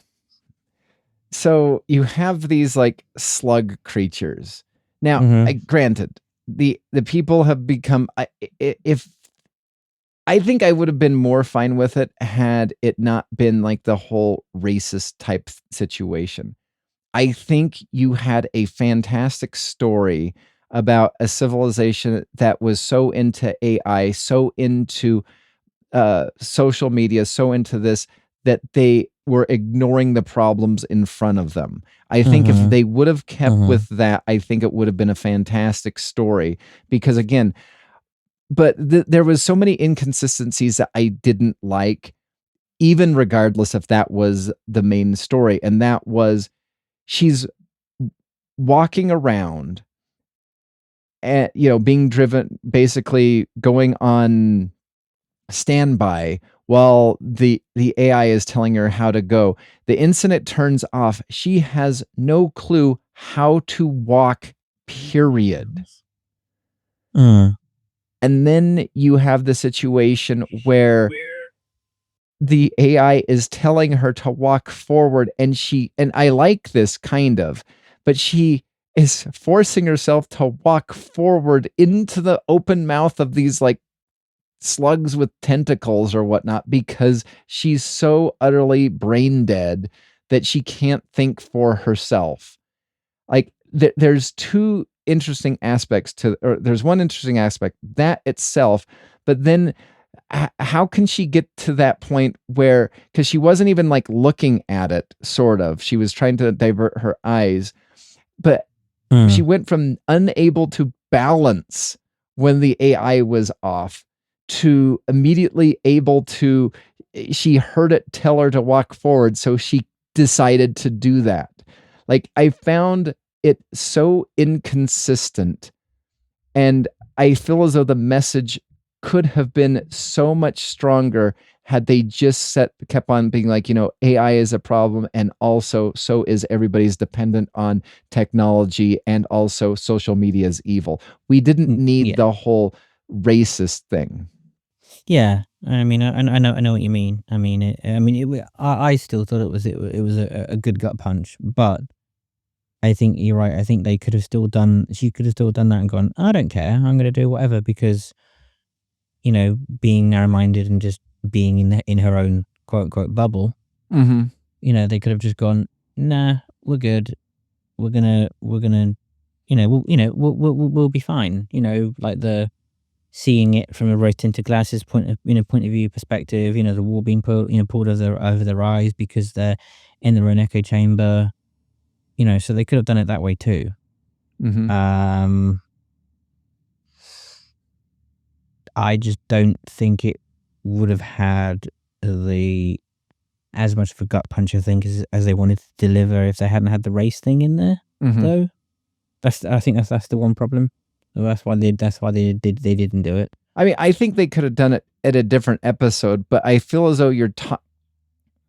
so you have these like slug creatures. Now, granted, the people have become. I think I would have been more fine with it had it not been like the whole racist type situation. I think you had a fantastic story about a civilization that was so into AI, so into social media, so into this, that they were ignoring the problems in front of them. I think if they would have kept with that, I think it would have been a fantastic story. Because again, but there was so many inconsistencies that I didn't like, even regardless if that was the main story. And that was, she's walking around and, being driven, basically going on standby while the AI is telling her how to go. The instant it turns off, she has no clue how to walk, period. And then you have the situation where the AI is telling her to walk forward, and I like this kind of, but she is forcing herself to walk forward into the open mouth of these like slugs with tentacles or whatnot, because she's so utterly brain dead that she can't think for herself. Like there's two interesting aspects there's one interesting aspect, that itself, but then how can she get to that point where, because she wasn't even like looking at it, sort of, she was trying to divert her eyes, but she went from unable to balance when the AI was off to immediately able to, she heard it tell her to walk forward, so she decided to do that. Like, I found it so inconsistent, and I feel as though the message could have been so much stronger had they just kept on being like, AI is a problem, and also so is everybody's dependent on technology, and also social media is evil. We didn't need the whole racist thing. Yeah, I mean, I know what you mean. I still thought it was a good gut punch, but I think you're right. I think she could have still done that and gone, I don't care, I'm going to do whatever, because, being narrow-minded and just being in her own quote-unquote bubble, they could have just gone, nah, we're good. We're gonna, we'll be fine. Like the seeing it from a rose-tinted glasses point of view perspective. The wall being pulled over their eyes because they're in their own echo chamber. So they could have done it that way too. I just don't think it would have had as much of a gut punch, I think, as they wanted to deliver if they hadn't had the race thing in there. Though, I think that's the one problem. That's why they didn't do it. I mean, I think they could have done it at a different episode, but I feel as though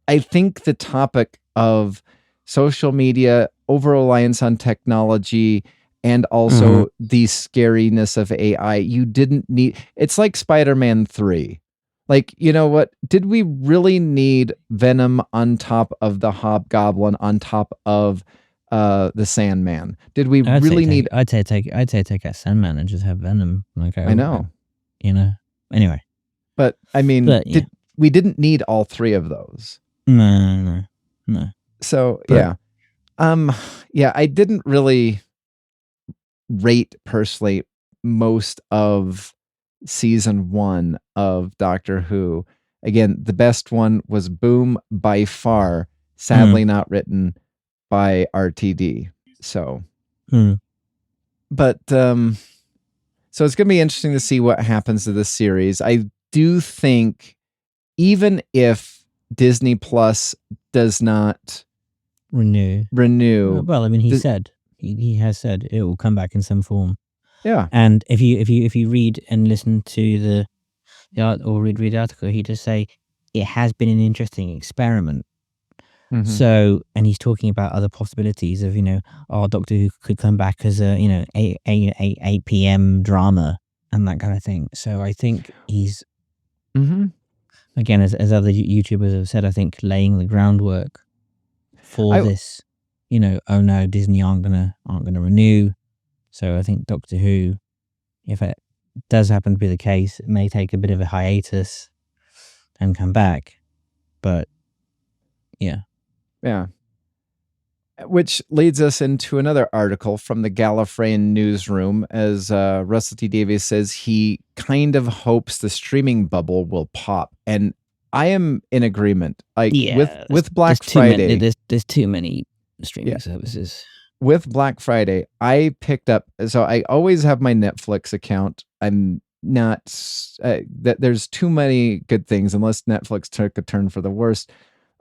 I think the topic of social media, over-reliance on technology, and also the scariness of AI, you didn't need. It's like Spider-Man 3. Like, you know what? Did we really need Venom on top of the Hobgoblin, on top of the Sandman? Did we really need? I'd say take out Sandman and just have Venom. Like, I know. Anyway. But I mean, we didn't need all three of those. No. So yeah, I didn't really rate personally most of season 1 of Doctor Who. Again, the best one was Boom by far. Sadly, not written by RTD. So, but so it's going to be interesting to see what happens to this series. I do think, even if Disney Plus does not renew. Well, I mean, he has said it will come back in some form. Yeah. And if you read and listen to the or read the article, he does say it has been an interesting experiment. So, and he's talking about other possibilities of, Doctor Who could come back as a, 8 p.m. drama and that kind of thing. So I think he's, again, as other YouTubers have said, I think laying the groundwork for this, oh no, Disney aren't gonna renew. So I think Doctor Who, if it does happen to be the case, it may take a bit of a hiatus and come back. But yeah. Yeah. Which leads us into another article from the Gallifreyan newsroom, as Russell T Davies says he kind of hopes the streaming bubble will pop. And I am in agreement. With Black Friday. There's too many streaming services. With Black Friday, I picked up, so I always have my Netflix account. I'm not, there's too many good things, unless Netflix took a turn for the worse.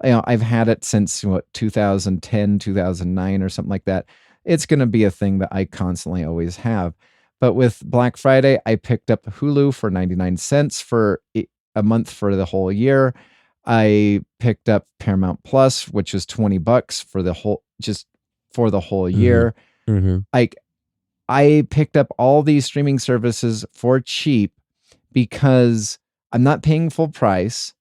I've had it since 2010, 2009 or something like that. It's going to be a thing that I constantly always have. But with Black Friday, I picked up Hulu for 99 cents for a month for the whole year. I picked up Paramount Plus, which was $20 for the whole year. Like, I picked up all these streaming services for cheap because I'm not paying full price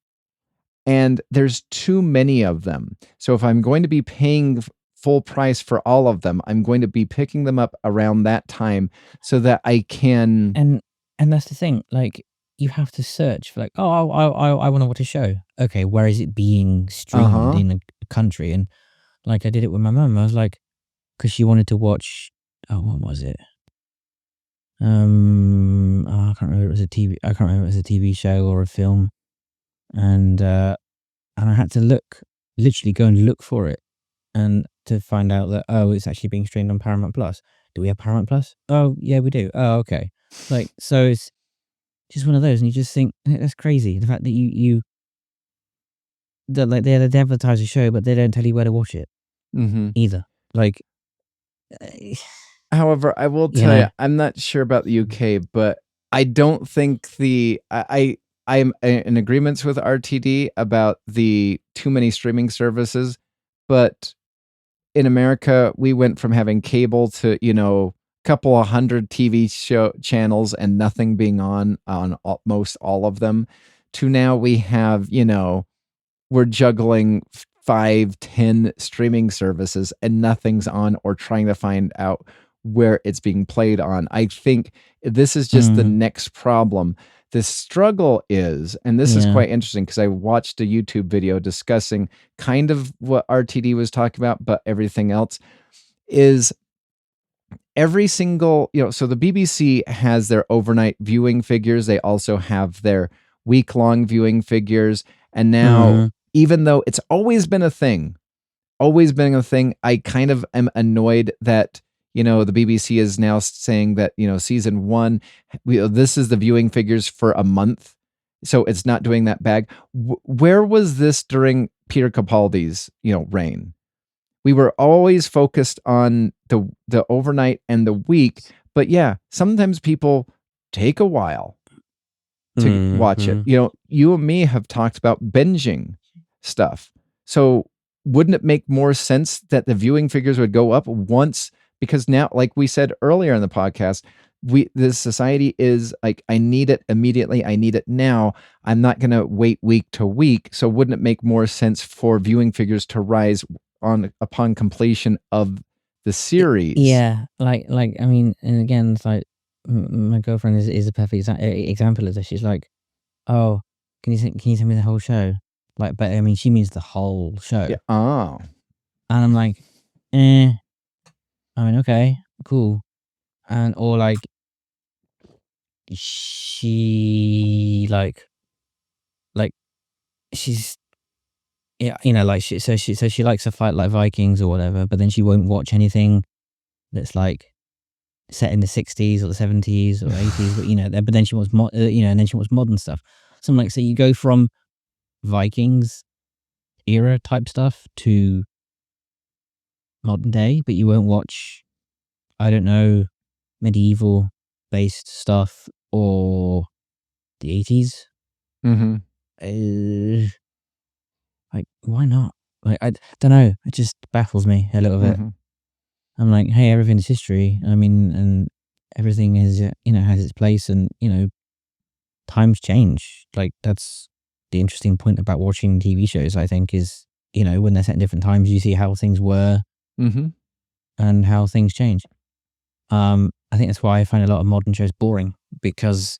and there's too many of them. So if I'm going to be paying full price for all of them, I'm going to be picking them up around that time so that I can. And that's the thing. Like, you have to search for like, oh, I want to watch a show. Okay, where is it being streamed in a country? And like, I did it with my mum. I was like, because she wanted to watch. Oh, what was it? I can't remember. It was a TV. I can't remember. If it was a TV show or a film, and I had to literally go and look for it, and to find out that it's actually being streamed on Paramount Plus. Do we have Paramount Plus? Oh yeah, we do. Oh okay. Like, so it's just one of those, and you just think that's crazy. The fact that they advertise a show, but they don't tell you where to watch it either. Like. However, I will tell you, I'm not sure about the UK, but I don't think I'm in agreements with RTD about the too many streaming services, but in America, we went from having cable to, a couple of hundred TV show channels and nothing being on most all of them, to now we have, we're juggling 5-10 streaming services and nothing's on, or trying to find out where it's being played on. I think this is just the next problem. The struggle is, and this is quite interesting because I watched a YouTube video discussing kind of what RTD was talking about, but everything else is every single, so the BBC has their overnight viewing figures. They also have their week-long viewing figures. And now, even though it's always been a thing, I kind of am annoyed that, the BBC is now saying that, season 1, this is the viewing figures for a month. So it's not doing that bad. Where was this during Peter Capaldi's, reign? We were always focused on the overnight and the week, but yeah, sometimes people take a while to watch it. You and me have talked about binging stuff. So wouldn't it make more sense that the viewing figures would go up once? Because now, like we said earlier in the podcast, this society is like, I need it immediately. I need it now. I'm not going to wait week to week. So wouldn't it make more sense for viewing figures to rise upon completion of the series? Yeah, like I mean, and again, it's like my girlfriend is a perfect example of this. She's like, "Oh, can you send me the whole show?" Like, but I mean, she means the whole show. Yeah. Oh. And I'm like, I mean, okay, cool. And or like, she like she's like she likes to fight like Vikings or whatever, but then she won't watch anything that's like set in the 60s or the 70s or 80s, but then she wants and then she wants modern stuff. So I'm like, so you go from Vikings era type stuff to modern day, but you won't watch, I don't know, medieval based stuff or the 80s. Like, why not? Like, I don't know. It just baffles me a little bit. I'm like, hey, everything's history. I mean, and everything is, has its place, and times change. Like, that's the interesting point about watching TV shows, I think, is when they're set in different times, you see how things were and how things change. I think that's why I find a lot of modern shows boring, because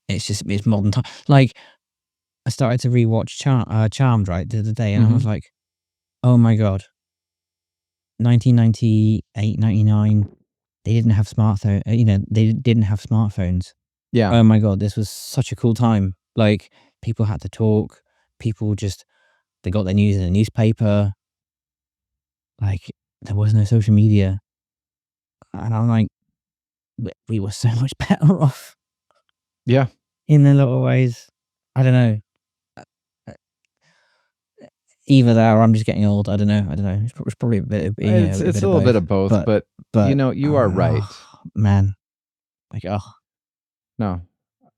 it's modern time. Like, I started to rewatch Charmed right the other day, and I was like, oh my god, 1998, 99, they didn't have smartphone. They didn't have smartphones. Yeah. Oh my god, this was such a cool time. Like, people had to talk. People they got their news in a newspaper. Like, there was no social media, and I'm like, we were so much better off. Yeah. In a lot of ways. I don't know. Either that or I'm just getting old. I don't know. It's probably a bit of it's a little bit of both, but you are right. Man. Like, No,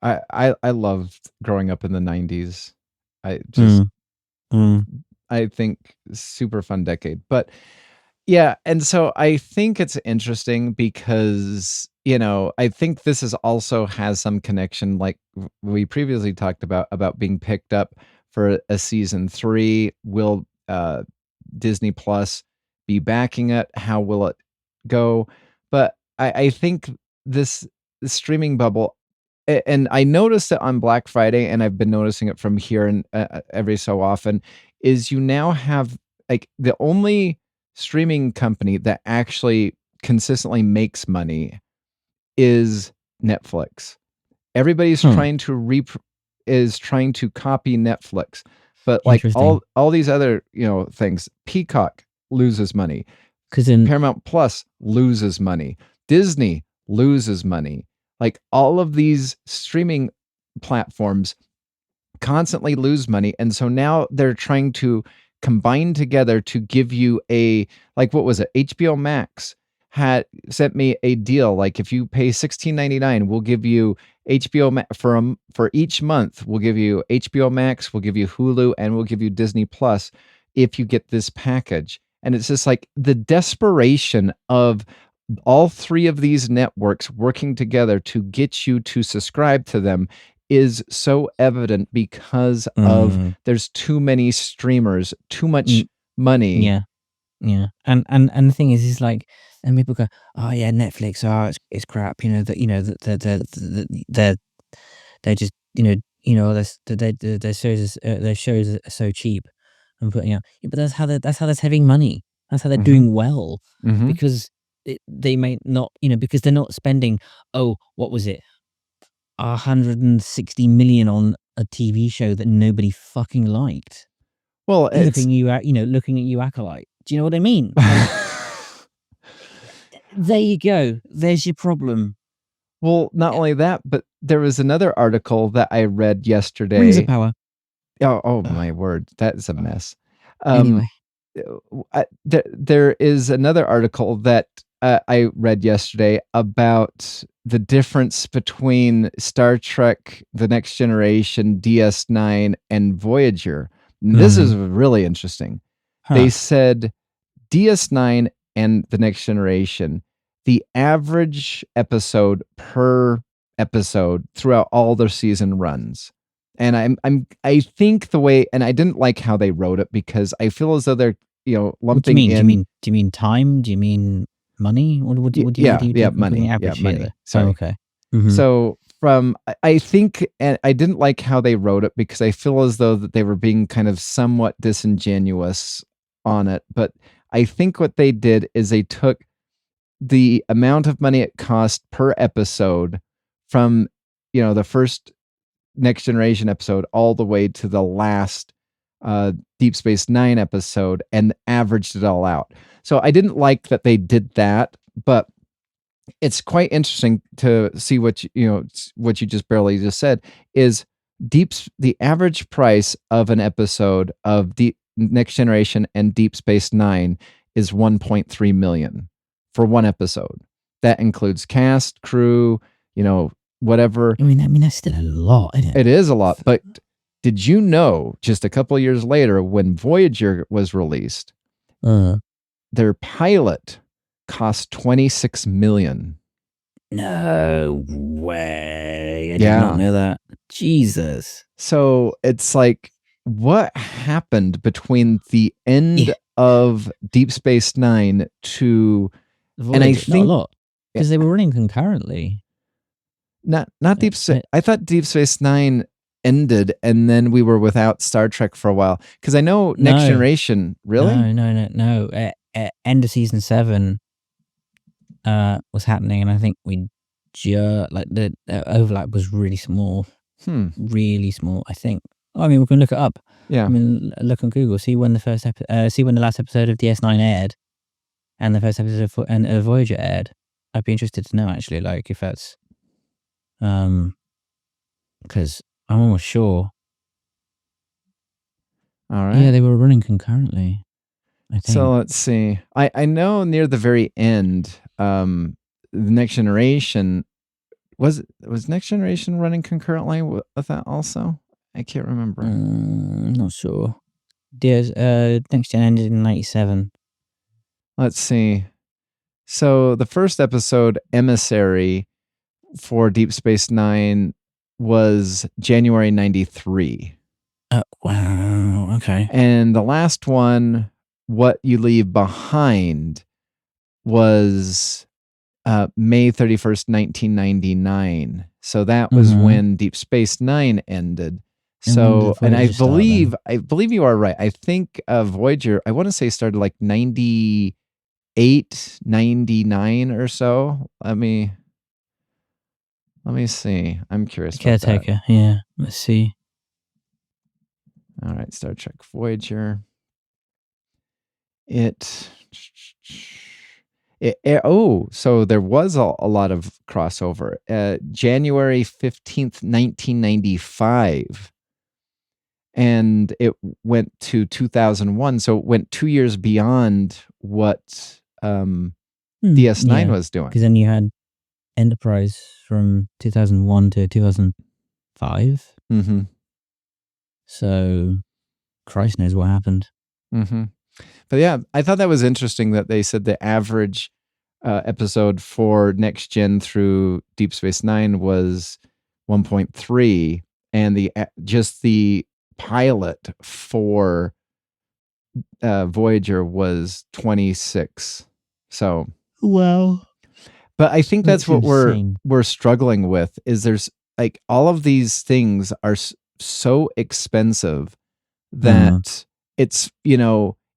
I loved growing up in the 90s. I just I think super fun decade. But yeah, and so I think it's interesting because, I think this is also has some connection, like we previously talked about being picked up for a season 3. Will Disney Plus be backing it? How will it go? But I think this streaming bubble, and I noticed it on Black Friday, and I've been noticing it from here and every so often, is you now have like the only streaming company that actually consistently makes money is Netflix. Everybody's trying to copy Netflix, but like all these other things, Peacock loses money, because in Paramount Plus loses money, Disney loses money. Like all of these streaming platforms constantly lose money, and so now they're trying to combine together to give you what was it? HBO Max had sent me a deal. Like if you pay $16.99, we'll give you HBO Max for each month. We'll give you HBO Max, we'll give you Hulu, and we'll give you Disney Plus if you get this package. And it's just like the desperation of all three of these networks working together to get you to subscribe to them is so evident because of there's too many streamers, too much money. Yeah. And the thing is like, and people go, oh yeah, Netflix, it's crap. They're just their shows are so cheap and putting out. Yeah, but that's how they're saving money. That's how they're doing well, because they may not, because they're not spending. Oh, what was it? 160 million on a TV show that nobody fucking liked. Well, looking at you, Acolyte. Do you know what I mean? Like, there you go. There's your problem. Well, not only that, but there was another article that I read yesterday. Rings of Power. Oh my word, that is a mess. Anyway, there is another article that I read yesterday about the difference between Star Trek: The Next Generation, DS9, and Voyager. And this is really interesting. They said DS9 and The Next Generation, the average episode per episode throughout all their season runs. And I think the way, and I didn't like how they wrote it because I feel as though they're lumping in. Do you mean time? Do you mean money? What do you money. Money. Sorry. Oh, okay. So I think, and I didn't like how they wrote it because I feel as though that they were being kind of somewhat disingenuous on it. But I think what they did is they took the amount of money it cost per episode from, the first Next Generation episode all the way to the last Deep Space Nine episode and averaged it all out. So I didn't like that they did that, but it's quite interesting to see what you just barely just said is the average price of an episode of Next Generation and Deep Space Nine is $1.3 million for one episode. That includes cast, crew, whatever. I mean that's still a lot, isn't it? It is a lot, but did you know just a couple of years later when Voyager was released, their pilot cost $26 million. No way. I did not know that. Jesus. So it's like, what happened between the end of Deep Space Nine to Voyager? And I think not a lot because they were running concurrently. Not Deep Space. I thought Deep Space Nine ended and then we were without Star Trek for a while because I know Next Generation. Really? No. End of season 7 was happening, and I think the overlap was really small. Really small. I think. I mean, we can look it up. Yeah. I mean, look on Google. See when the last episode of DS9 aired, and the first episode of Voyager aired. I'd be interested to know actually, like if that's, because I'm almost sure. All right. Yeah, they were running concurrently, I think. So let's see. I know near the very end, the Next Generation Was Next Generation running concurrently with that also? I can't remember. Not sure. There's Next Gen ended in 97. Let's see. So the first episode, Emissary, for Deep Space Nine was January 93. Oh, wow. Okay. And the last one, What You Leave Behind, was May 31st, 1999. So that was when Deep Space Nine ended. So, and I believe you are right. I think Voyager, I want to say started like 98, 99 or so. Let me see. I'm curious about that. Caretaker, yeah. Let's see. All right, Star Trek Voyager. So there was a lot of crossover. January 15th, 1995. And it went to 2001. So it went 2 years beyond what DS9 was doing. Because then you had Enterprise from 2001 to 2005. Mm-hmm. So Christ knows what happened. Mm-hmm. But yeah, I thought that was interesting that they said the average episode for Next Gen through Deep Space Nine was 1.3, and just the pilot for Voyager was 26. So well, but I think that's what we're struggling with. Is there's like all of these things are so expensive that it's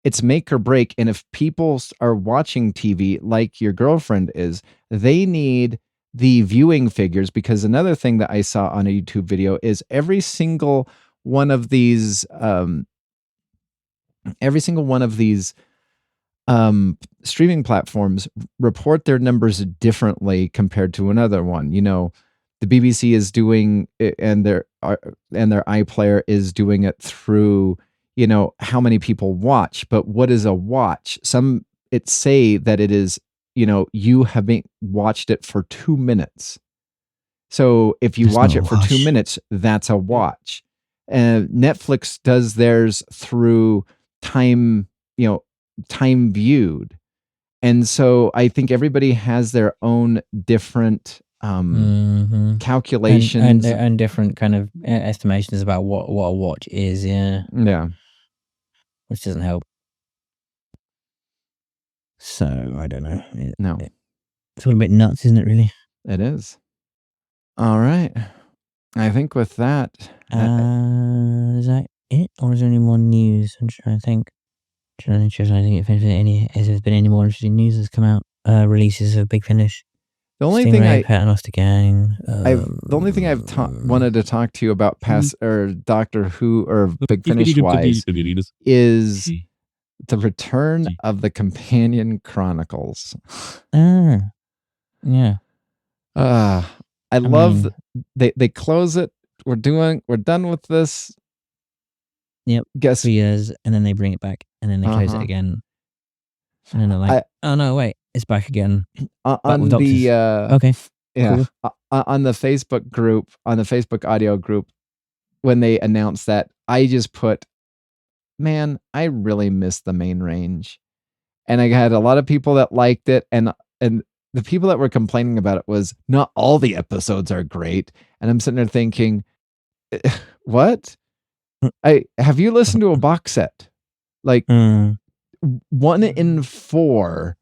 it's make or break. And if people are watching TV like your girlfriend is, they need the viewing figures, because another thing that I saw on a YouTube video is every single one of these streaming platforms report their numbers differently compared to another one. The BBC is doing it, and their iPlayer is doing it through how many people watch. But what is a watch? Some say that it is you have watched it for 2 minutes. So if you watch it for 2 minutes, that's a watch. And Netflix does theirs through time viewed. And so I think everybody has their own different calculations and different kind of estimations about what a watch is. Yeah, which doesn't help. So I don't know. It's all a bit nuts, isn't it? Really, it is. All right. I think with that, is that it, or is there any more news? I'm trying to think. If there's been any more interesting news that's come out. Releases of Big Finish. The only thing Paternoster Gang. The only thing I've wanted to talk to you about or Doctor Who or Big Finish wise is the return of the Companion Chronicles. Yeah. I love they close it. We're done with this. Yep. Guess 3 years, and then they bring it back, and then they close it again, and then they're like, "Oh no, wait, it's back again." On the okay, yeah, cool. On the Facebook group, on the Facebook audio group, when they announced that, I just put, "Man, I really miss the main range," and I had a lot of people that liked it, and the people that were complaining about it was not all the episodes are great, and I'm sitting there thinking, what? Have you listened to a box set? Like 1 in 4,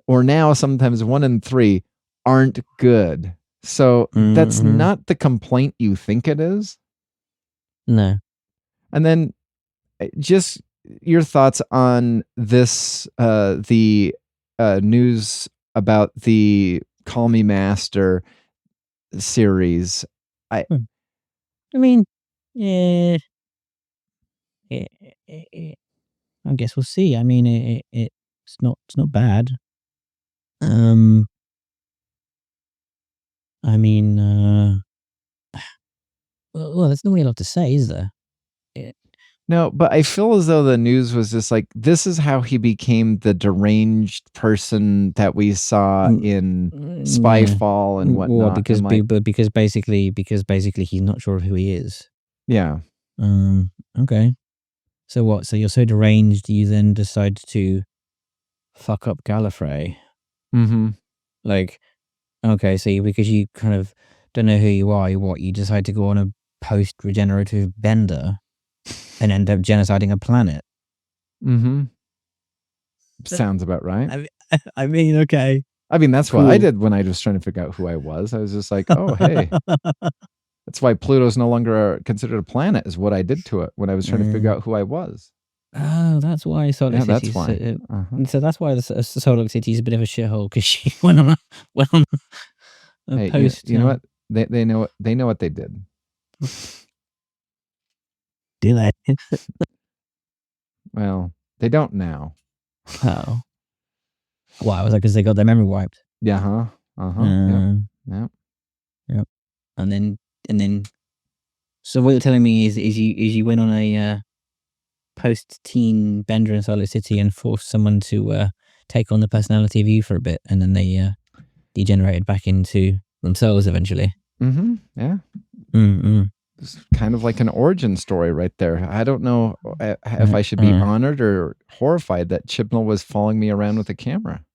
or now sometimes 1 in 3 aren't good. So that's not the complaint you think it is. No. And then just your thoughts on this, the news about the Call Me Master series. I mean, yeah. I guess we'll see. I mean, it's not bad. I mean, well, there's not really a lot to say, is there? No, but I feel as though the news was just like, this is how he became the deranged person that we saw in Spyfall and whatnot. Well, because and like, because basically he's not sure of who he is. yeah. Okay. So what? So you're so deranged, you then decide to fuck up Gallifrey. Mm-hmm. Like, okay, so because you kind of don't know who you are, you decide to go on a post-regenerative bender and end up genociding a planet. Mm-hmm. Sounds about right. I mean, okay. I mean, that's Cool. what I did when I was trying to figure out who I was. I was just like, oh, hey. That's why Pluto's no longer considered a planet, is what I did to it when I was trying to figure out who I was. Oh, that's why Solid City. That's why. So that's why the Solid City is a bit of a shithole, because she went on a Hey, post. you know what? They know what they did. Do they? Well, they don't now. Oh. Why? Was that because they got their memory wiped? Yeah. Yep. And then. So what you're telling me is you went on a post-teen bender in Solid City and forced someone to take on the personality of you for a bit, and then they degenerated back into themselves eventually. Mm-hmm. Yeah. It's kind of like an origin story right there. I don't know if I should be honored or horrified that Chibnall was following me around with a camera.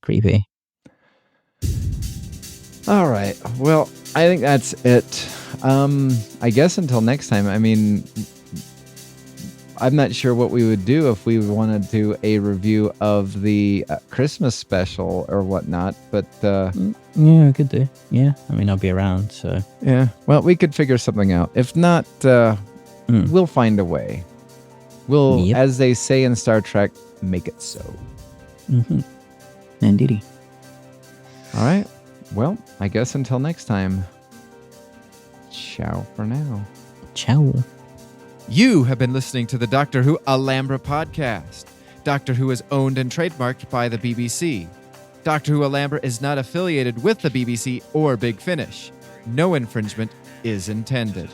Creepy. All right. Well, I think that's it. I guess until next time. I mean, I'm not sure what we would do if we want to do a review of the Christmas special or whatnot, but yeah, we could do. Yeah, I mean, I'll be around, so yeah. Well, we could figure something out. If not, we'll find a way. We'll, as they say in Star Trek, make it so. Indeedy. All right. Well, I guess until next time. Ciao for now. Ciao. You have been listening to the Doctor Who Alhambra Podcast. Doctor Who is owned and trademarked by the BBC. Doctor Who Alhambra is not affiliated with the BBC or Big Finish. No infringement is intended.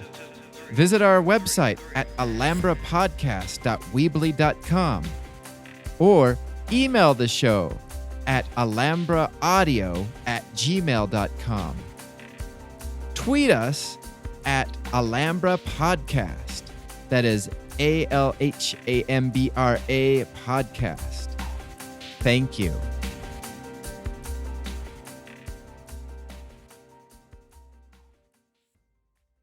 Visit our website at alhambrapodcast.weebly.com or email the show at alhambraaudio@gmail.com. Tweet us at Alhambra Podcast. That is ALHAMBRA Podcast. Thank you.